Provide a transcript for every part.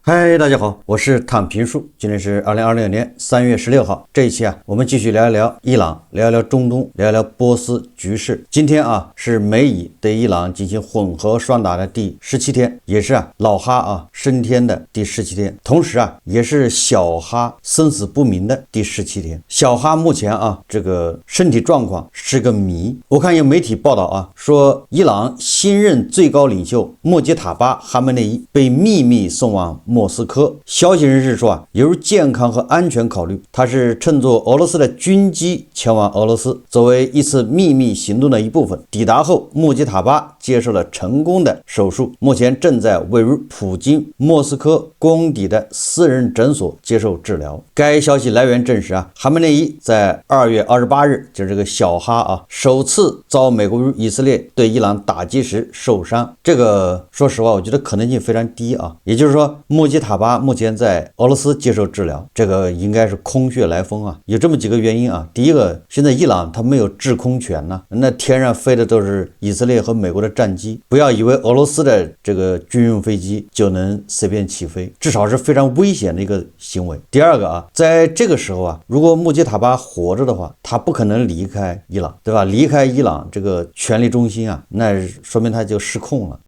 嗨，大家好，我是躺平树，今天是2026年3月16号。这一期我们继续聊一聊伊朗，聊一聊中东，聊一聊波斯局势。今天是美以对伊朗进行混合双打的第17天，也是老哈升天的第17天，同时也是小哈生死不明的第17天。小哈目前这个身体状况是个谜。我看有媒体报道说伊朗新任最高领袖莫吉塔巴·哈梅内伊被秘密送往莫斯科。消息人士说由于健康和安全考虑，他是乘坐俄罗斯的军机前往俄罗斯，作为一次秘密行动的一部分。抵达后，莫吉塔巴接受了成功的手术，目前正在位于普京莫斯科官邸的私人诊所接受治疗。该消息来源证实哈梅内伊在2月28日，就是这个小哈首次遭美国与以色列对伊朗打击时受伤。这个说实话，我觉得可能性非常低也就是说莫吉塔巴目前在俄罗斯接受治疗，这个应该是空穴来风有这么几个原因第一个，现在伊朗它没有制空权那天上飞的都是以色列和美国的战机，不要以为俄罗斯的这个军用飞机就能随便起飞，至少是非常危险的一个行为。第二个在这个时候如果穆吉塔巴活着的话，他不可能离开伊朗，对吧？离开伊朗这个权力中心那说明他就失控了。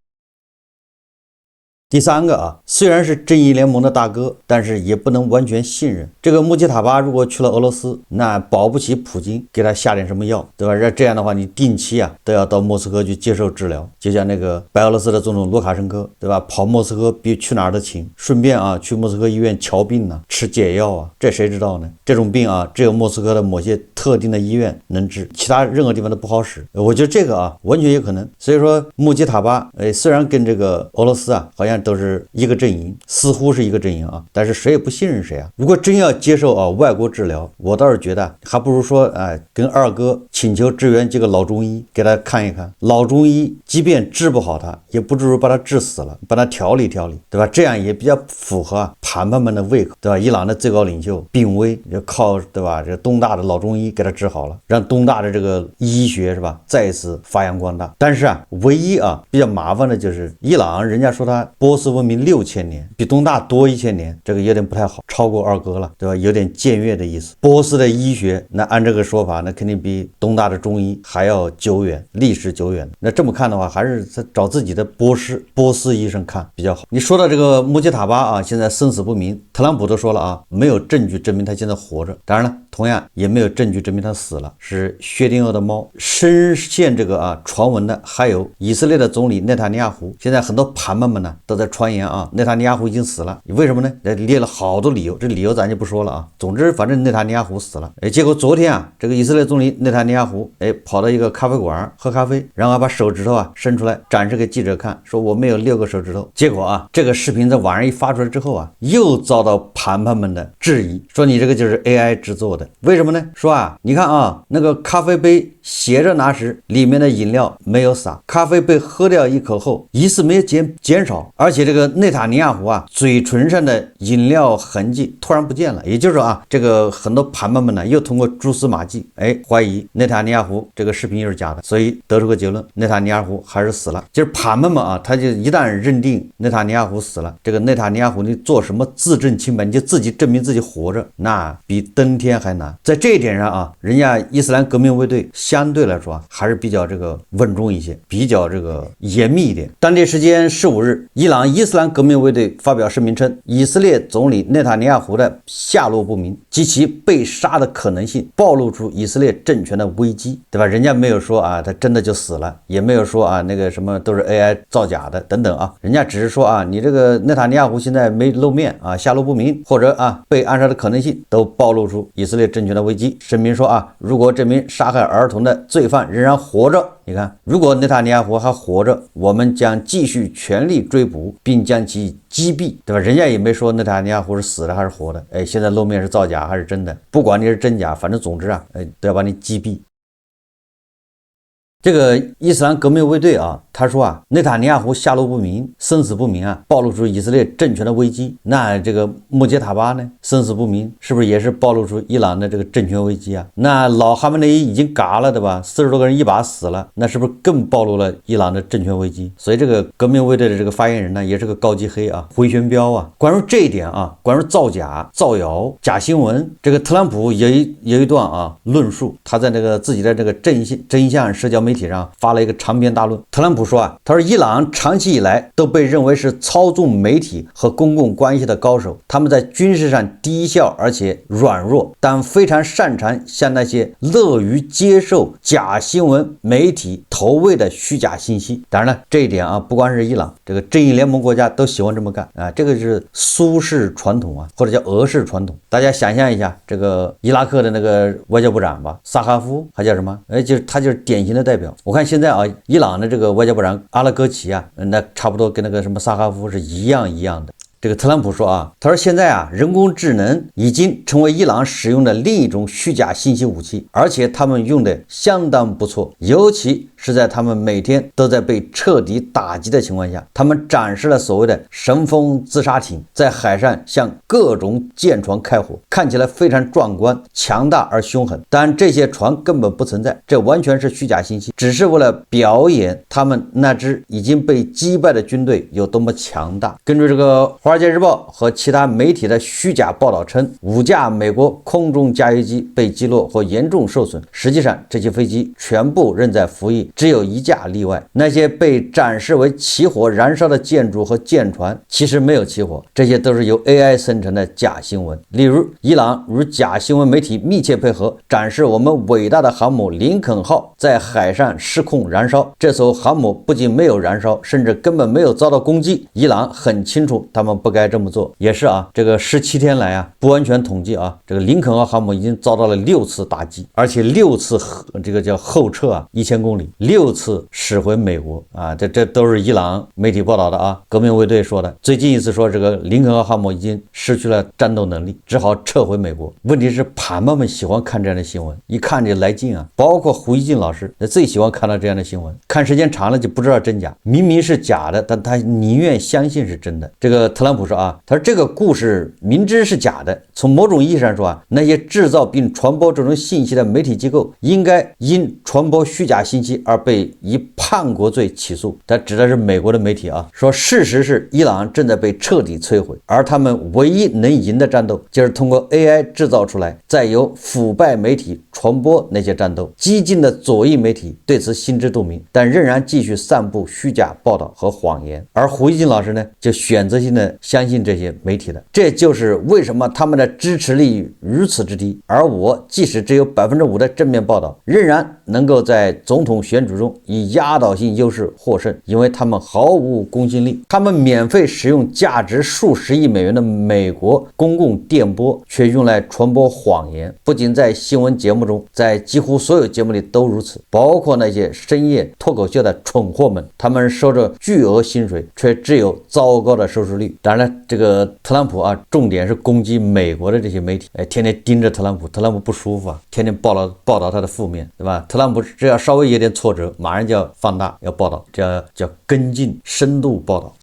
第三个虽然是正义联盟的大哥，但是也不能完全信任。这个穆吉塔巴如果去了俄罗斯，那保不齐普京给他下点什么药，对吧？这样的话，你定期都要到莫斯科去接受治疗，就像那个白俄罗斯的总统卢卡申科，对吧？跑莫斯科比去哪儿都勤，顺便去莫斯科医院瞧病吃解药这谁知道呢？这种病只有莫斯科的某些特定的医院能治，其他任何地方都不好使。我觉得这个完全有可能。所以说穆吉塔巴虽然跟这个俄罗斯好像都是一个阵营，似乎是一个阵营但是谁也不信任谁如果真要接受外国治疗，我倒是觉得还不如说跟二哥请求支援这个老中医给他看一看。老中医即便治不好他，也不至于把他治死了，把他调理调理，对吧？这样也比较符合盘们的胃口，对吧？伊朗的最高领袖病危，就靠对吧？这东大的老中医给他治好了，让东大的这个医学是吧再一次发扬光大。但是唯一比较麻烦的就是伊朗，人家说他波斯文明6000年，比东大多1000年，这个有点不太好，超过二哥了，对吧？有点僭越的意思。波斯的医学，那按这个说法，那肯定比东大的中医还要久远，历史久远。那这么看的话，还是找自己的波斯医生看比较好。你说到这个穆吉塔巴现在生死不明，特朗普都说了没有证据证明他现在活着，当然了，同样也没有证据证明他死了，是薛定谔的猫。深陷这个传闻的还有以色列的总理内塔尼亚胡，现在很多盘们呢都在传言内塔尼亚胡已经死了，为什么呢？列了好多理由，这理由咱就不说了总之反正内塔尼亚胡死了。结果昨天这个以色列总理内塔尼亚胡跑到一个咖啡馆喝咖啡，然后把手指头伸出来展示给记者看，说我们有6个手指头。结果这个视频在网上一发出来之后又遭到盘们的质疑，说你这个就是 AI 制作的。为什么呢？说你看那个咖啡杯斜着拿时里面的饮料没有洒，咖啡被喝掉一口后疑似没有减少，而且这个内塔尼亚胡嘴唇上的饮料痕迹突然不见了。也就是说这个很多盘们呢又通过蛛丝马迹怀疑内塔尼亚胡这个视频又是假的，所以得出个结论，内塔尼亚胡还是死了。就是盘们他就一旦认定内塔尼亚胡死了，这个内塔尼亚胡你做什么自证清白，你就自己证明自己活着，那比登天还难。在这一点上人家伊斯兰革命卫队相对来说还是比较这个稳重一些，比较这个严密一点。当地时间15日，伊朗伊斯兰革命卫队发表声明称，以色列总理内塔尼亚胡的下落不明及其被杀的可能性暴露出以色列政权的危机，对吧？人家没有说他真的就死了，也没有说那个什么都是 AI 造假的等等人家只是说你这个内塔尼亚胡现在没露面下落不明，或者被暗杀的可能性都暴露出以色列政权的危机。声明说如果这名杀害儿童的罪犯仍然活着，你看，如果内塔尼亚胡还活着，我们将继续全力追捕并将其击毙，对吧？人家也没说内塔尼亚胡是死的还是活的，现在露面是造假还是真的，不管你是真假，反正总之都要把你击毙。这个伊斯兰革命卫队啊，他说啊，内塔尼亚胡下落不明，生死不明啊，暴露出以色列政权的危机。那这个穆杰塔巴呢，生死不明，是不是也是暴露出伊朗的这个政权危机啊？那老哈梅内伊已经嘎了，对吧？40多个人一把死了，那是不是更暴露了伊朗的政权危机？所以这个革命卫队的这个发言人呢，也是个高级黑啊，回旋镖啊。关于这一点啊，关于造假、造谣、假新闻，这个特朗普有一段啊论述，他在那个自己的这个真相社交媒体上发了一个长篇大论。特朗普说啊，他说伊朗长期以来都被认为是操纵媒体和公共关系的高手，他们在军事上低效而且软弱，但非常擅长向那些乐于接受假新闻媒体投喂的虚假信息。当然了，这一点啊，不光是伊朗，这个正义联盟国家都喜欢这么干啊，这个是苏式传统啊，或者叫俄式传统。大家想象一下，这个伊拉克的那个外交部长吧，萨哈夫还叫什么？他就是典型的代表。我看现在啊，伊朗的这个外交部长阿拉戈齐啊，那差不多跟那个什么萨哈夫是一样的。这个特朗普说啊，他说现在啊，人工智能已经成为伊朗使用的另一种虚假信息武器，而且他们用的相当不错，尤其是在他们每天都在被彻底打击的情况下，他们展示了所谓的神风自杀艇在海上向各种舰船开火，看起来非常壮观、强大而凶狠，但这些船根本不存在，这完全是虚假信息，只是为了表演他们那支已经被击败的军队有多么强大。根据这个华尔街日报和其他媒体的虚假报道称，5架美国空中加油机被击落或严重受损，实际上这些飞机全部仍在服役，只有1架例外。那些被展示为起火燃烧的建筑和舰船其实没有起火，这些都是由 AI 生成的假新闻。例如，伊朗与假新闻媒体密切配合，展示我们伟大的航母林肯号在海上失控燃烧，这艘航母不仅没有燃烧，甚至根本没有遭到攻击。伊朗很清楚他们不该这么做。也是啊，这个17天来啊，不完全统计啊，这个林肯号航母已经遭到了6次打击，而且6次这个叫后撤啊1000公里，6次驶回美国啊，这都是伊朗媒体报道的啊，革命卫队说的。最近一次说这个林肯号航母已经失去了战斗能力，只好撤回美国。问题是盘妈们喜欢看这样的新闻，一看就来劲啊，包括胡一静老师最喜欢看到这样的新闻，看时间长了就不知道真假，明明是假的，但他宁愿相信是真的。这个特朗普说啊，他说这个故事明知是假的，从某种意义上说啊，那些制造并传播这种信息的媒体机构应该因传播虚假信息而被以叛国罪起诉。他指的是美国的媒体啊，说事实是伊朗正在被彻底摧毁，而他们唯一能赢的战斗就是通过 AI 制造出来，再由腐败媒体传播那些战斗。激进的左翼媒体对此心知肚明，但仍然继续散布虚假报道和谎言。而胡一静老师呢，就选择性的相信这些媒体的，这就是为什么他们的支持率如此之低。而我即使只有 5% 的正面报道，仍然能够在总统选举中以压倒性优势获胜，因为他们毫无公信力。他们免费使用价值数十亿美元的美国公共电波，却用来传播谎言。不仅在新闻节目中，在几乎所有节目里都如此，包括那些深夜脱口秀的蠢货们，他们收着巨额薪水，却只有糟糕的收视率。当然了，这个特朗普啊，重点是攻击美国的这些媒体，天天盯着特朗普不舒服啊，天天报道他的负面，对吧？特朗普只要稍微有点挫折，马上就要放大，要报道，这叫跟进深度报道。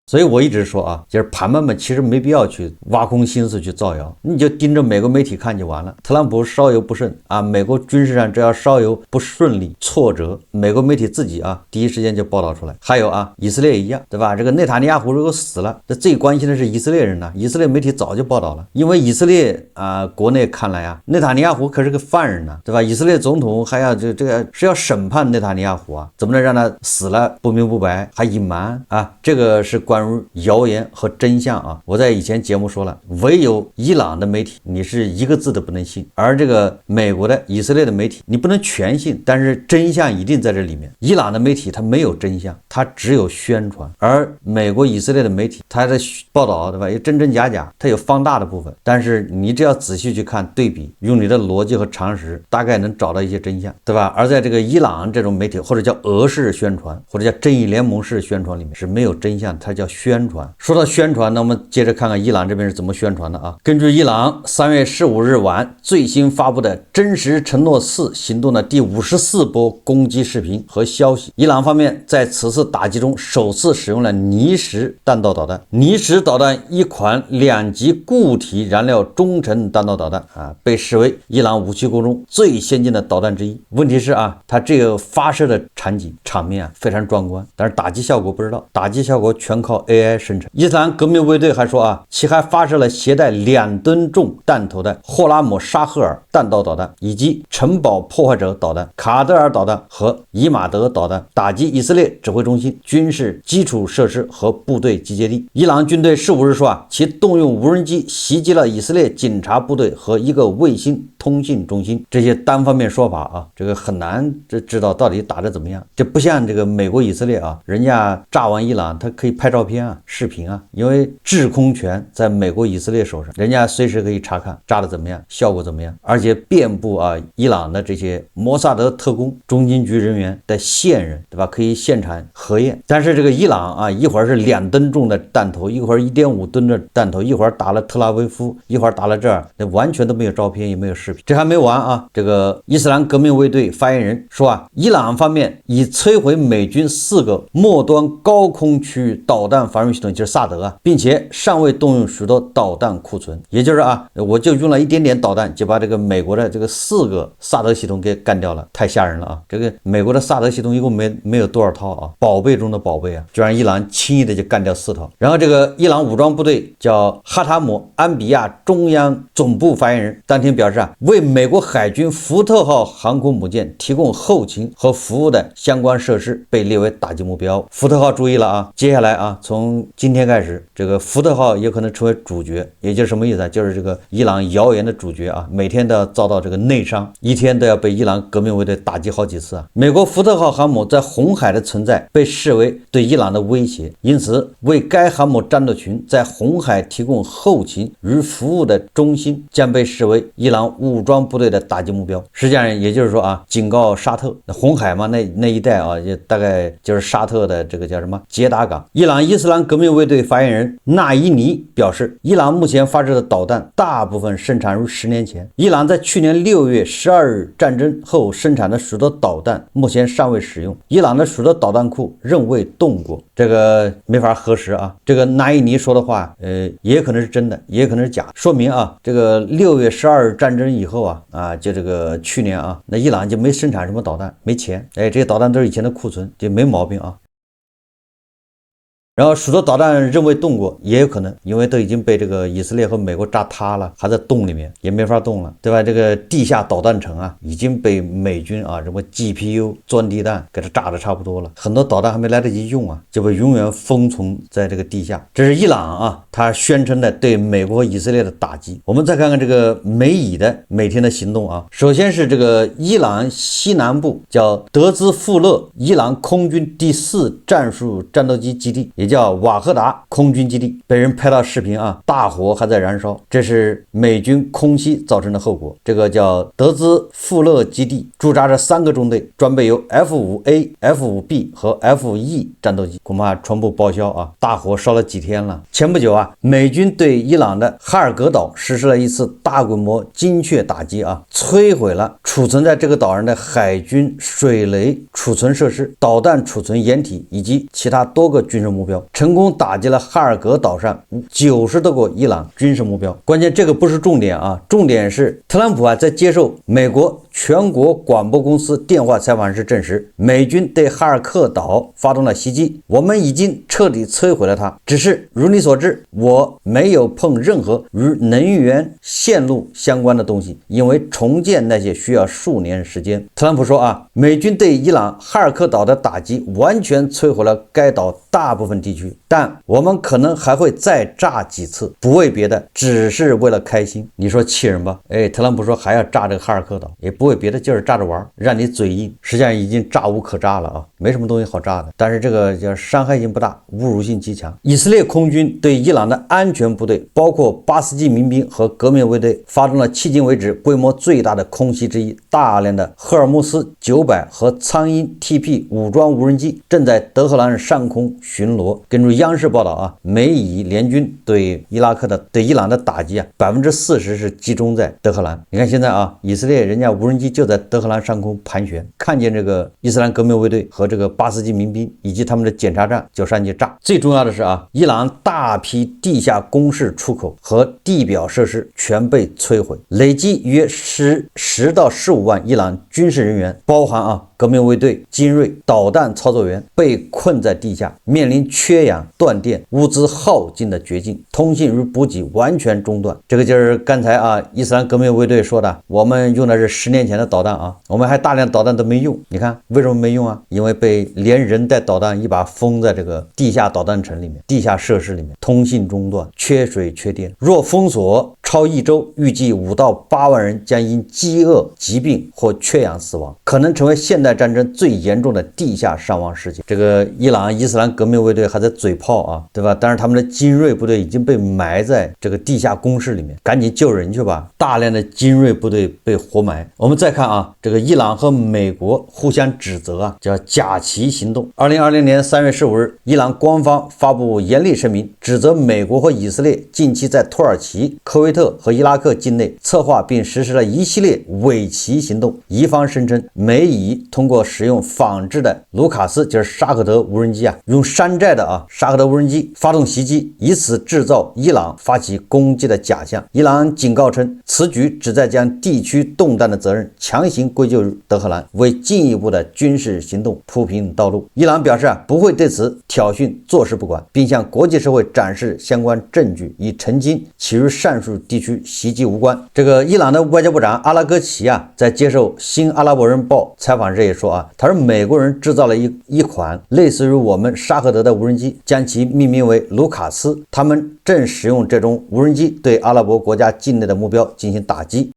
所以我一直说啊，就是盘们其实没必要去挖空心思去造谣，你就盯着美国媒体看就完了。特朗普稍有不慎啊，美国军事上只要稍有不顺利挫折，美国媒体自己啊第一时间就报道出来。还有啊，以色列也一样，对吧？这个内塔尼亚胡如果死了，这最关心的是以色列人呢，以色列媒体早就报道了，因为以色列国内看来啊，内塔尼亚胡可是个犯人呢，对吧？以色列总统还要这个是要审判内塔尼亚胡啊，怎么能让他死了不明不白还隐瞒啊？这个是关于谣言和真相啊。我在以前节目说了，唯有伊朗的媒体你是一个字都不能信，而这个美国的以色列的媒体你不能全信，但是真相一定在这里面。伊朗的媒体它没有真相，它只有宣传，而美国以色列的媒体它的报道，对吧？有真真假假，它有放大的部分，但是你只要仔细去看对比，用你的逻辑和常识大概能找到一些真相，对吧？而在这个伊朗这种媒体或者叫俄式宣传或者叫正义联盟式宣传里面是没有真相，它叫叫宣传。说到宣传，那我们接着看看伊朗这边是怎么宣传的啊。根据伊朗3月15日晚最新发布的真实承诺4行动的第54波攻击视频和消息，伊朗方面在此次打击中首次使用了泥石弹道导弹。泥石导弹一款2级固体燃料中程弹道导弹啊，被视为伊朗武器库中最先进的导弹之一。问题是啊，它这个发射的场面啊非常壮观，但是打击效果不知道，打击效果全靠 AI 生成。伊斯兰革命卫队还说啊，其还发射了携带2吨重弹头的霍拉姆沙赫尔弹道导弹，以及城堡破坏者导弹、卡德尔导弹和伊马德导弹，打击以色列指挥中心、军事基础设施和部队集结地。伊朗军队15日说啊，其动用无人机袭击了以色列警察部队和一个卫星通信中心。这些单方面说法啊，这个很难知道到底打得怎么样。这不像这个美国以色列啊，人家炸完伊朗他可以拍照片啊、视频啊，因为制空权在美国以色列手上，人家随时可以查看炸得怎么样，效果怎么样，而且遍布啊伊朗的这些摩萨德特工、中情局人员的线人，对吧？可以现场核验。但是这个伊朗啊，一会儿是2吨重的弹头，一会儿1.5吨的弹头，一会儿打了特拉维夫，一会儿打了这儿，那完全都没有照片，也没有视频。这还没完啊！这个伊斯兰革命卫队发言人说啊，伊朗方面已摧毁美军4个末端高空区域导弹防御系统，就是萨德啊，并且尚未动用许多导弹库存。也就是啊，我就用了一点点导弹就把这个美国的这个4个萨德系统给干掉了，太吓人了啊！这个美国的萨德系统一共没有多少套啊，宝贝中的宝贝啊，就让伊朗轻易的就干掉4套。然后这个伊朗武装部队叫哈塔姆安比亚中央总部发言人当天表示啊，为美国海军福特号航空母舰提供后勤和服务的相关设施被列为打击目标。福特号注意了啊，接下来啊，从今天开始，这个福特号也可能成为主角，也就是什么意思啊？就是这个伊朗谣言的主角啊，每天都要遭到这个内伤，一天都要被伊朗革命卫队打击好几次啊。美国福特号航母在红海的存在被视为对伊朗的威胁，因此为该航母战斗群在红海提供后勤与服务的中心将被视为伊朗武装部队的打击目标。实际上也就是说啊，警告沙特，红海嘛，那一带啊，也大概就是沙特的这个叫什么捷达港。伊朗伊斯兰革命卫队发言人纳伊尼表示，伊朗目前发射的导弹大部分生产于10年前，伊朗在去年6月12日战争后生产的许多导弹目前尚未使用，伊朗的许多导弹库仍未动过。这个没法核实啊，这个纳伊尼说的话也可能是真的，也可能是假，说明啊，这个6月12日战争以后啊，就这个去年啊，那伊朗就没生产什么导弹，没钱，这些导弹都是以前的库存，就没毛病啊。然后许多导弹仍未动过，也有可能，因为都已经被这个以色列和美国炸塌了，还在洞里面，也没法动了，对吧？这个地下导弹城啊，已经被美军啊什么 GPU 钻地弹给它炸的差不多了，很多导弹还没来得及用啊，就被永远封存在这个地下。这是伊朗啊，他宣称的对美国和以色列的打击。我们再看看这个美以的每天的行动啊，首先是这个伊朗西南部叫德兹富勒伊朗空军第4战术战斗机基地，也叫瓦赫达空军基地，被人拍到视频啊，大火还在燃烧，这是美军空袭造成的后果。这个叫德兹富勒基地驻扎着3个中队，装备有 F5A、F5B 和 F-E 战斗机，恐怕全部报销啊！大火烧了几天了。前不久啊，美军对伊朗的哈尔格岛实施了一次大规模精确打击啊，摧毁了储存在这个岛上的海军水雷储存设施、导弹储存掩体以及其他多个军事目标，成功打击了哈尔格岛上90多个伊朗军事目标。关键这个不是重点啊，重点是特朗普啊在接受美国全国广播公司电话采访时证实，美军对哈尔克岛发动了袭击，我们已经彻底摧毁了它，只是如你所知，我没有碰任何与能源线路相关的东西，因为重建那些需要数年时间。特朗普说啊，美军对伊朗哈尔克岛的打击完全摧毁了该岛大部分地区，但我们可能还会再炸几次，不为别的，只是为了开心。你说气人吧？特朗普说还要炸这个哈尔克岛，也不为别的，就是炸着玩，让你嘴硬。实际上已经炸无可炸了啊，没什么东西好炸的。但是这个叫伤害性不大，侮辱性极强。以色列空军对伊朗的安全部队，包括巴斯基民兵和革命卫队，发动了迄今为止规模最大的空袭之一。大量的赫尔木斯900和苍鹰 TP 武装无人机正在德黑兰上空巡逻。根据央视报道啊，美以联军对伊朗的打击啊，40%是集中在德黑兰。你看现在啊，以色列人家无人机就在德黑兰上空盘旋，看见这个伊斯兰革命卫队和这个巴斯基民兵以及他们的检查站就上去炸。最重要的是啊，伊朗大批地下工事出口和地表设施全被摧毁，累计约10到15万伊朗军事人员，包含革命卫队、精锐、导弹操作员被困在地下，面临缺氧、断电、物资耗尽的绝境，通信与补给完全中断。这个就是刚才伊斯兰革命卫队说的，我们用的是10年前的导弹啊，我们还大量导弹都没用。你看为什么没用啊？因为被连人带导弹一把封在这个地下导弹城里面、地下设施里面，通信中断，缺水缺电。若封锁超1周，预计5到8万人将因饥饿、疾病或缺氧死亡，可能成为现代战争最严重的地下伤亡事件。这个伊朗伊斯兰革命卫队还在嘴炮啊，对吧？但是他们的精锐部队已经被埋在这个地下工事里面，赶紧救人去吧！大量的精锐部队被活埋。我们再看这个伊朗和美国互相指责叫假旗行动。2020年3月15日，伊朗官方发布严厉声明，指责美国和以色列近期在土耳其、科威特和伊拉克境内策划并实施了一系列伪旗行动。伊方声称，美以通过使用仿制的卢卡斯就是沙赫德无人机用山寨的沙赫德无人机发动袭击，以此制造伊朗发起攻击的假象。伊朗警告称，此举旨在将地区动荡的责任强行归咎于德黑兰，为进一步的军事行动铺平道路。伊朗表示不会对此挑衅坐视不管，并向国际社会展示相关证据，以澄清其与上述地区袭击无关。这个伊朗的外交部长阿拉戈齐在接受新阿拉伯人报采访时也说他说美国人制造了一款类似于我们沙赫德的无人机，将其命名为卢卡斯，他们正使用这种无人机对阿拉伯国家境内的目标进行打击。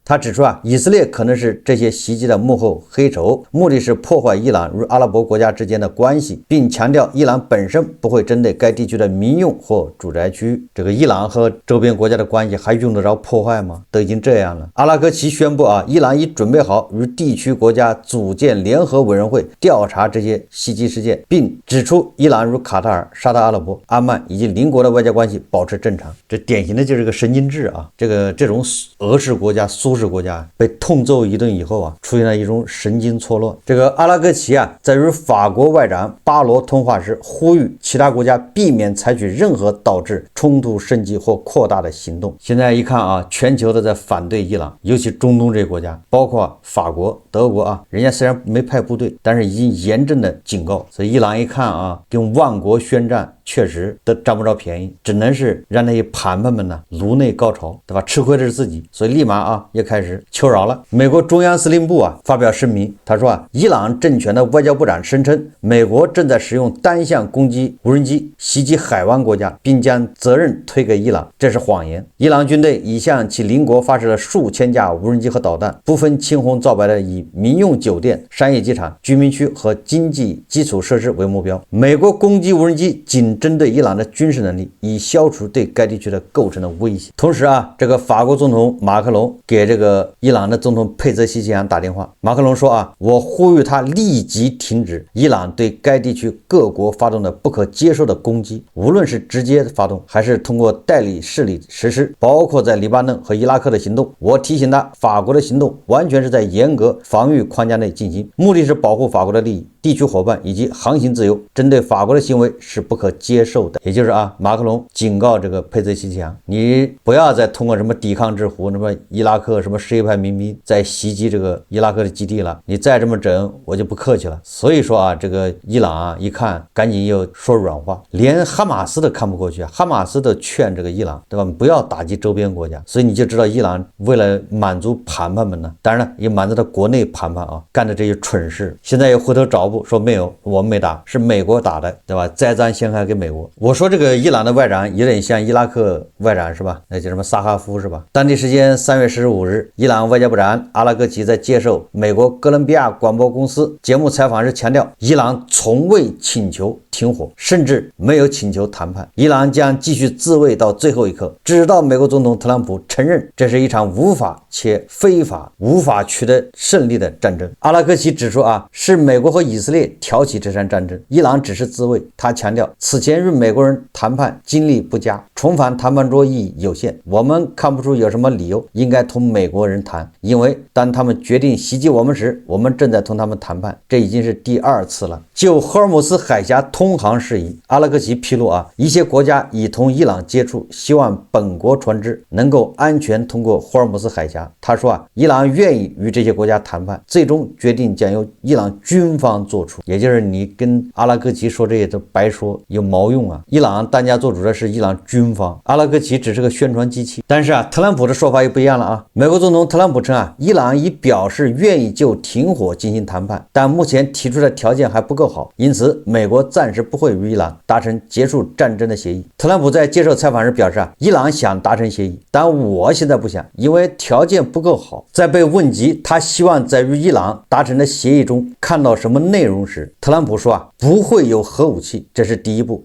他指出以色列可能是这些袭击的幕后黑手，目的是破坏伊朗与阿拉伯国家之间的关系，并强调伊朗本身不会针对该地区的民用或住宅区。这个伊朗和周边国家的关系还用得着破坏吗？都已经这样了。阿拉戈齐宣布伊朗已准备好与地区国家组建联合委员会调查这些袭击事件，并指出伊朗与卡塔尔、沙特阿拉伯、阿曼以及邻国的外交关系保持正常。这典型的就是个神经质这种俄式国家、苏式国家被痛揍一顿以后出现了一种神经错乱。这个阿拉戈齐在与法国外长巴罗通话时，呼吁其他国家避免采取任何导致冲突升级或扩大的行动。现在一看全球都在反对伊朗，尤其中东这些国家，包括法国、德国人家虽然没派部队，但是已经严正的警告。所以伊朗一看跟万国宣战，确实都占不着便宜，只能是让那些盘盘们颅内高潮，对吧？吃亏的是自己，所以立马也开始求饶了。美国中央司令部发表声明，他说伊朗政权的外交部长声称，美国正在使用单向攻击无人机袭击海湾国家，并将责任推给伊朗，这是谎言。伊朗军队已向其邻国发射了数千架无人机和导弹，不分青红皂白的以民用酒店、商业机场、居民区和经济基础设施为目标。美国攻击无人机仅针对伊朗的军事能力，以消除对该地区的构成的威胁。同时这个法国总统马克龙给这个伊朗的总统佩泽西奇扬打电话，马克龙说我呼吁他立即停止伊朗对该地区各国发动的不可接受的攻击，无论是直接发动还是通过代理势力实施，包括在黎巴嫩和伊拉克的行动。我提醒他，法国的行动完全是在严格防御框架内进行，目的是保护法国的利益、地区伙伴以及航行自由，针对法国的行为是不可接受的。也就是马克龙警告这个佩泽西奇扬，你不要再通过什么抵抗之狐、什么伊拉克什么什叶派民兵在袭击这个伊拉克的基地了，你再这么整我就不客气了。所以说这个伊朗一看赶紧又说软话，连哈马斯都看不过去，哈马斯都劝这个伊朗，对吧？不要打击周边国家。所以你就知道伊朗为了满足盘盘们当然了也满足他国内盘盘干的这些蠢事，现在又回头找部说没有，我们没打，是美国打的，对吧？栽赃陷害给美国。我说这个伊朗的外长有点像伊拉克外长是吧？那叫什么萨哈夫是吧？当地时间3月15日，伊朗外交部长阿拉格齐在接受美国哥伦比亚广播公司节目采访时强调，伊朗从未请求停火，甚至没有请求谈判，伊朗将继续自卫到最后一刻，直到美国总统特朗普承认这是一场无法且非法、无法取得胜利的战争。阿拉格齐指出是美国和以色列挑起这场战争，伊朗只是自卫。他强调，此前与美国人谈判经历不佳，重返谈判桌意义有限，我们看不出有什么理由应该同美国人谈，因为当他们决定袭击我们时，我们正在同他们谈判，这已经是第2次了。就霍尔木兹海峡通航事宜，阿拉格齐披露一些国家已同伊朗接触，希望本国船只能够安全通过霍尔木兹海峡。他说伊朗愿意与这些国家谈判，最终决定将由伊朗军方做出。也就是你跟阿拉格齐说这些都白说，有毛用伊朗当家做主的是伊朗军方，阿拉格齐只是个宣传机器。但是特朗普的说法又不一样了美国总统特朗普称伊朗已表示愿意就停火进行谈判，但目前提出的条件还不够好，因此美国暂时不会与伊朗达成结束战争的协议。特朗普在接受采访时表示伊朗想达成协议，但我现在不想，因为条件不够好。在被问及他希望在与伊朗达成的协议中看到什么内容时，特朗普说不会有核武器，这是第一步。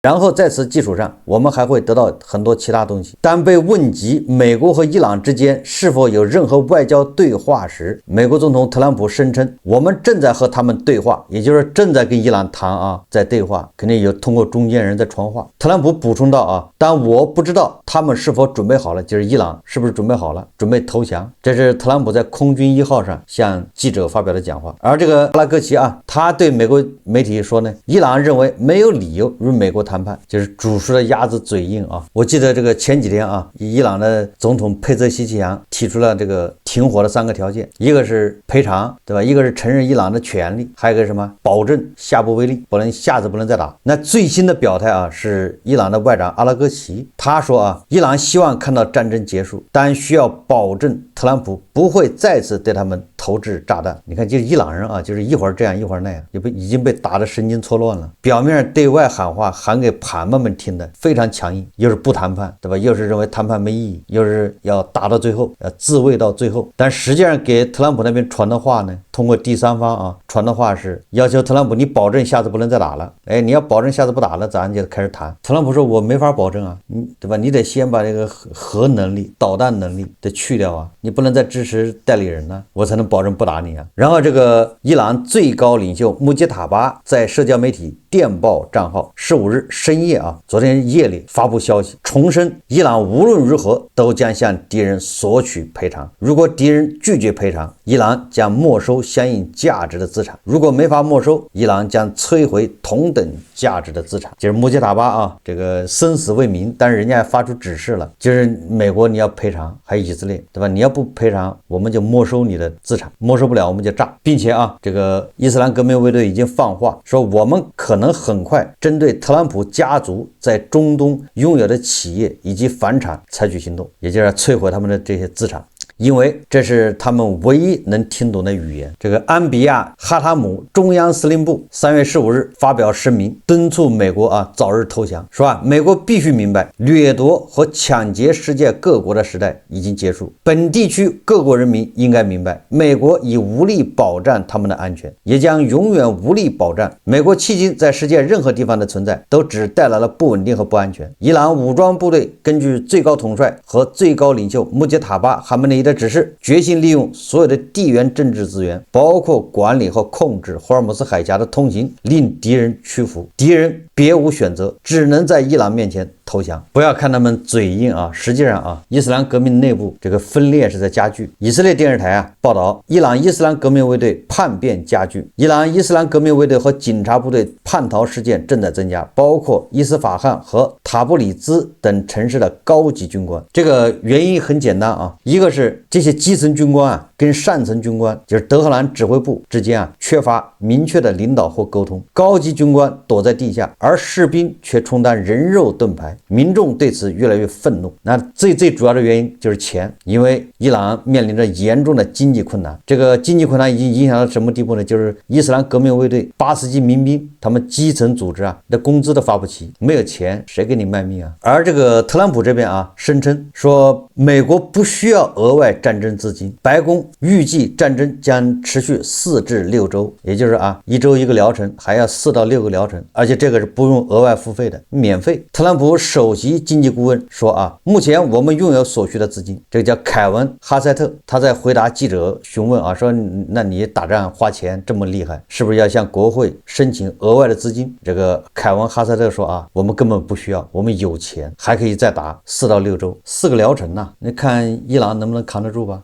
然后在此基础上，我们还会得到很多其他东西。当被问及美国和伊朗之间是否有任何外交对话时，美国总统特朗普声称，我们正在和他们对话，也就是正在跟伊朗谈在对话，肯定有通过中间人在传话。特朗普补充道但我不知道他们是否准备好了，就是伊朗是不是准备好了，准备投降。这是特朗普在空军1号上向记者发表的讲话。而这个阿拉格齐他对美国媒体说呢，伊朗认为没有理由与美国谈判，就是煮熟的鸭子嘴硬我记得这个前几天伊朗的总统佩泽西奇扬提出了这个停火的3个条件，一个是赔偿，对吧？一个是承认伊朗的权利，还有一个什么？保证下不为例，下次不能再打。那最新的表态是伊朗的外长阿拉格齐，他说伊朗希望看到战争结束，但需要保证特朗普不会再次对他们投掷炸弹。你看，就是伊朗人就是一会儿这样一会儿那样，已经被打得神经错乱了。表面对外喊话喊给盘们们听的非常强硬，又是不谈判，对吧？又是认为谈判没意义，又是要打到最后，要自卫到最后。但实际上给特朗普那边传的话呢，通过第三方传的话是要求特朗普你保证下次不能再打了。你要保证下次不打了，咱就开始谈。特朗普说我没法保证对吧？你得先把这个核能力、导弹能力得去掉你不能再支持代理人呢，我才能保证不打你然后这个伊朗最高领袖穆杰塔巴在社交媒体电报账号15日深夜昨天夜里发布消息，重申伊朗无论如何都将向敌人索取赔偿，如果敌人拒绝赔偿，伊朗将没收相应价值的资产，如果没法没收，伊朗将摧毁同等价值的资产。就是穆杰塔巴这个生死未明，但是人家也发出指示了，就是美国你要赔偿，还有以色列，对吧？你要不赔偿，我们就没收你的资产，没收不了我们就炸，并且这个伊斯兰革命卫队已经放话说，我们可能很快针对特朗普家族在中东拥有的企业以及房产采取行动，也就是摧毁他们的这些资产，因为这是他们唯一能听懂的语言。这个安比亚哈塔姆中央司令部3月15日发表声明，敦促美国早日投降，说美国必须明白，掠夺和抢劫世界各国的时代已经结束，本地区各国人民应该明白，美国已无力保障他们的安全，也将永远无力保障美国迄今在世界任何地方的存在，都只带来了不稳定和不安全。伊朗武装部队根据最高统帅和最高领袖穆杰塔巴·哈梅内伊的指示，决心利用所有的地缘政治资源，包括管理和控制霍尔木兹海峡的通行，令敌人屈服。敌人别无选择，只能在伊朗面前投降。不要看他们嘴硬实际上伊斯兰革命内部这个分裂是在加剧。以色列电视台报道，伊朗伊斯兰革命卫队叛变加剧，伊朗伊斯兰革命卫队和警察部队叛逃事件正在增加，包括伊斯法罕和塔布里兹等城市的高级军官。这个原因很简单一个是这些基层军官跟上层军官，就是德黑兰指挥部之间缺乏明确的领导或沟通，高级军官躲在地下，而士兵却充当人肉盾牌，民众对此越来越愤怒。那最主要的原因就是钱，因为伊朗面临着严重的经济困难，这个经济困难已经影响到什么地步呢？就是伊斯兰革命卫队80级民兵，他们基层组织的工资都发不起，没有钱谁给你卖命啊？而这个特朗普这边声称说美国不需要额外战争资金，白宫预计战争将持续4至6周，也就是1周1个疗程，还要4到6个疗程，而且这个是不用额外付费的，免费。特朗普首席经济顾问说目前我们拥有所需的资金，这个叫凯文·哈塞特，他在回答记者询问说那你打仗花钱这么厉害，是不是要向国会申请额外的资金？这个凯文·哈塞特说我们根本不需要，我们有钱，还可以再打4到6周，4个疗程呢，你看伊朗能不能扛得住吧？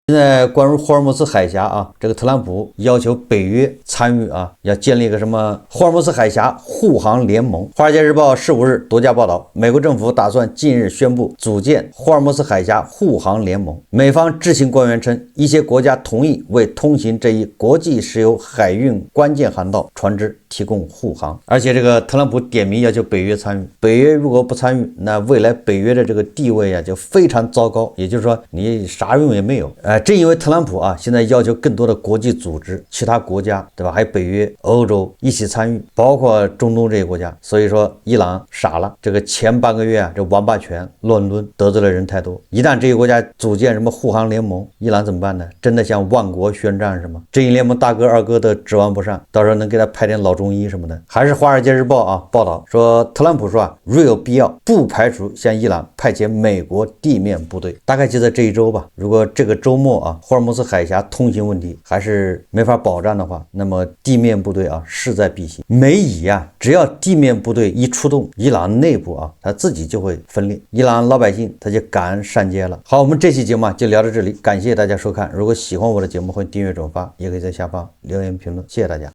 现在关于霍尔木兹海峡这个特朗普要求北约参与要建立一个什么霍尔木兹海峡护航联盟。华尔街日报15日独家报道，美国政府打算近日宣布组建霍尔木兹海峡护航联盟。美方知情官员称，一些国家同意为通行这一国际石油海运关键航道船只提供护航，而且这个特朗普点名要求北约参与，北约如果不参与，那未来北约的这个地位就非常糟糕，也就是说你啥用也没有。正因为特朗普现在要求更多的国际组织、其他国家，对吧？还有北约、欧洲一起参与，包括中东这些国家。所以说伊朗傻了，这个前半个月这王八拳乱抡，得罪的人太多。一旦这些国家组建什么护航联盟，伊朗怎么办呢？真的向万国宣战是吗？正义联盟大哥二哥都指望不上，到时候能给他派点老中医什么的。还是华尔街日报报道说，特朗普说若有必要，不排除向伊朗派遣美国地面部队，大概就在这一周吧。如果这个周末霍尔木兹海峡通行问题还是没法保障的话，那么地面部队势在必行。美以只要地面部队一出动，伊朗内部他自己就会分裂，伊朗老百姓他就敢上街了。好，我们这期节目就聊到这里，感谢大家收看。如果喜欢我的节目，欢迎订阅转发，也可以在下方留言评论，谢谢大家。